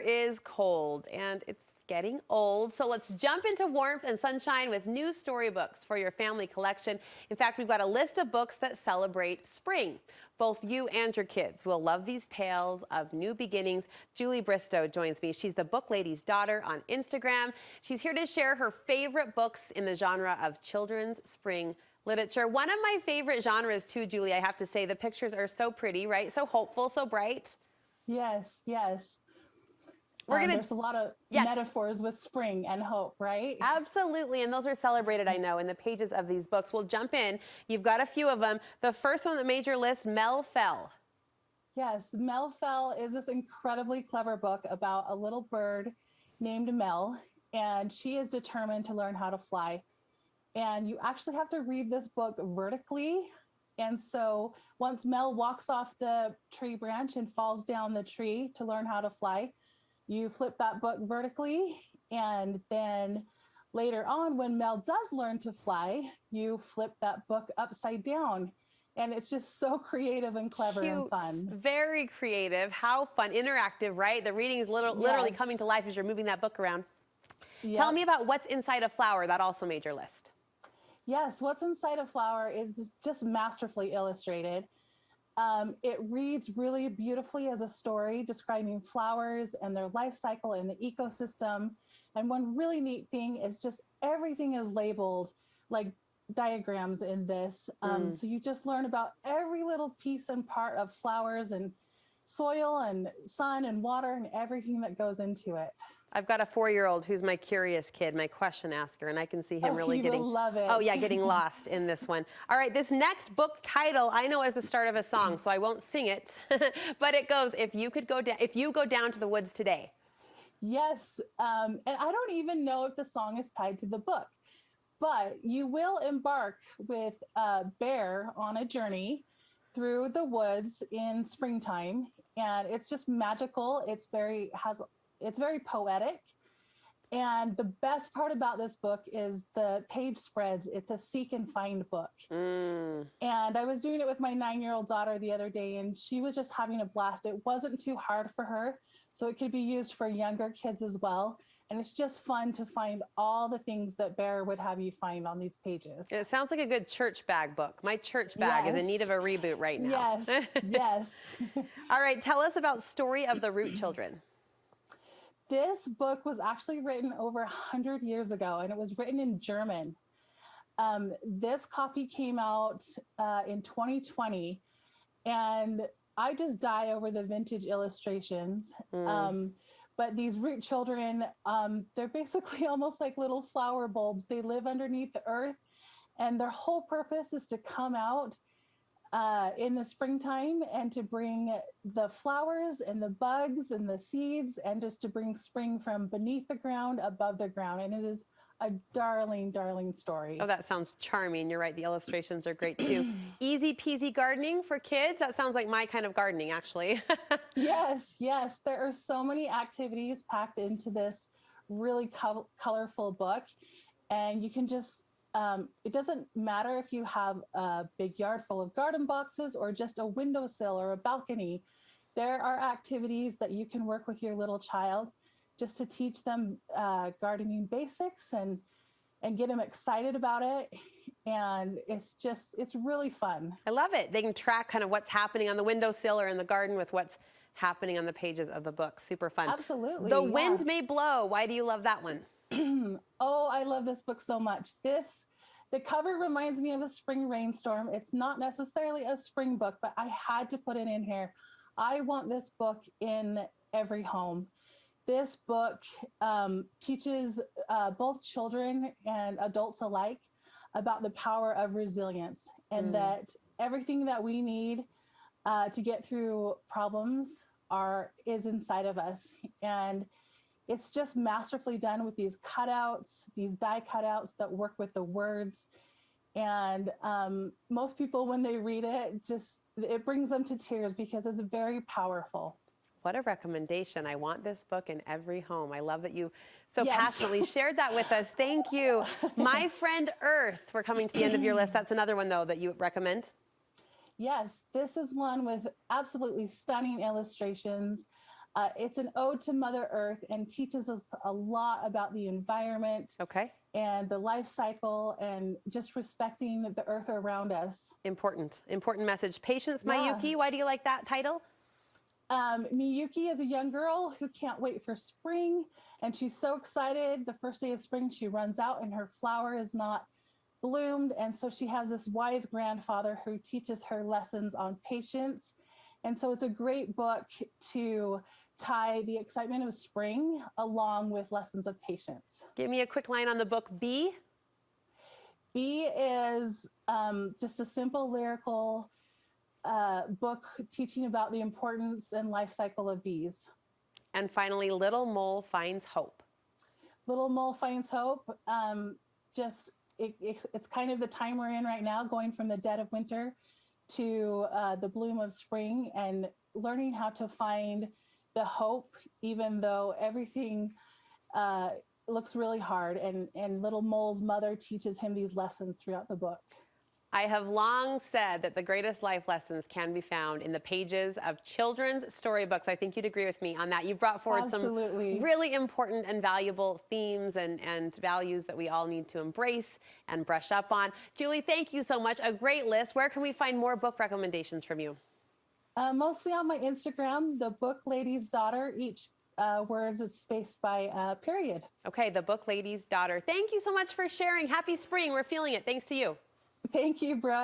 is cold and it's getting old. So let's jump into warmth and sunshine with new storybooks for your family collection. In fact, we've got a list of books that celebrate spring. Both you and your kids will love these tales of new beginnings. Julie Bristow joins me. She's the Book Lady's daughter on Instagram. She's here to share her favorite books in the genre of children's spring literature. One of my favorite genres too, Julie, I have to say. The pictures are so pretty, right? So hopeful, so bright. Yes, yes. There's a lot of metaphors with spring and hope, right? Absolutely, and those are celebrated, I know, in the pages of these books. We'll jump in. You've got a few of them. The first one that made your list, Mel Fell. Yes, Mel Fell is this incredibly clever book about a little bird named Mel, and she is determined to learn how to fly. And you actually have to read this book vertically. And so once Mel walks off the tree branch and falls down the tree to learn how to fly, you flip that book vertically, and then later on, when Mel does learn to fly, you flip that book upside down. And it's just so creative and clever and fun. Very creative. How fun. Interactive, right? The reading is literally coming to life as you're moving that book around. Yep. Tell me about What's Inside a Flower. That also made your list. Yes, What's Inside a Flower is just masterfully illustrated. It reads really beautifully as a story describing flowers and their life cycle in the ecosystem. And one really neat thing is just everything is labeled like diagrams in this. So you just learn about every little piece and part of flowers and soil and sun and water and everything that goes into it. I've got a 4-year-old who's my curious kid, my question asker, and I can see him really getting love it. Oh yeah, getting lost in this one. All right, this next book title I know as the start of a song, so I won't sing it, but it goes, if you go down to the woods today. Yes, and I don't even know if the song is tied to the book, but you will embark with Bear on a journey through the woods in springtime, and it's just magical. It's very poetic. And the best part about this book is the page spreads. It's a seek and find book. And I was doing it with my 9-year-old daughter the other day, and she was just having a blast. It wasn't too hard for her, so it could be used for younger kids as well. And it's just fun to find all the things that Bear would have you find on these pages. It sounds like a good church bag book. My church bag is in need of a reboot right now. Yes, yes. All right, tell us about Story of the Root Children. This book was actually written over 100 years ago, and it was written in German. This copy came out in 2020, and I just die over the vintage illustrations. But these root children, they're basically almost like little flower bulbs. They live underneath the earth, and their whole purpose is to come out in the springtime and to bring the flowers and the bugs and the seeds, and just to bring spring from beneath the ground above the ground. And it is a darling, darling story. Oh, that sounds charming. You're right. The illustrations are great too. Easy peasy gardening for kids. That sounds like my kind of gardening, actually. Yes, yes. There are so many activities packed into this really colorful book. And you can just it doesn't matter if you have a big yard full of garden boxes or just a windowsill or a balcony. There are activities that you can work with your little child just to teach them gardening basics and get them excited about it. And it's really fun. I love it. They can track kind of what's happening on the windowsill or in the garden with what's happening on the pages of the book. Super fun. Absolutely. The Wind May Blow. Why do you love that one? Oh, I love this book so much. The cover reminds me of a spring rainstorm. It's not necessarily a spring book, but I had to put it in here. I want this book in every home. This book teaches both children and adults alike about the power of resilience, and that everything that we need to get through problems is inside of us. And it's just masterfully done with these cutouts, these die cutouts that work with the words. And most people, when they read it, it brings them to tears because it's very powerful. What a recommendation. I want this book in every home. I love that you so passionately shared that with us. Thank you. My Friend Earth. We're coming to the end of your list. That's another one, though, that you recommend. Yes, this is one with absolutely stunning illustrations. It's an ode to Mother Earth and teaches us a lot about the environment Okay. and the life cycle and just respecting the earth around us. Important message. Patience, Yeah. Miuki. Why do you like that title? Miuki is a young girl who can't wait for spring, and she's so excited. The first day of spring, she runs out and her flower is not bloomed. And so she has this wise grandfather who teaches her lessons on patience. And so it's a great book to tie the excitement of spring along with lessons of patience. Give me a quick line on the book B. B is just a simple lyrical book teaching about the importance and life cycle of bees. And finally, Little Mole Finds Hope. Little Mole Finds Hope. It's kind of the time we're in right now, going from the dead of winter to the bloom of spring, and learning how to find the hope, even though everything looks really hard. And Little Mole's mother teaches him these lessons throughout the book. I have long said that the greatest life lessons can be found in the pages of children's storybooks. I think you'd agree with me on that. You've brought forward Absolutely. some really important and valuable themes and values that we all need to embrace and brush up on. Julie, thank you so much. A great list. Where can we find more book recommendations from you? Mostly on my Instagram, The Book Lady's Daughter. Each word is spaced by a period. Okay, The Book Lady's Daughter. Thank you so much for sharing. Happy spring. We're feeling it. Thanks to you. Thank you, Brooke.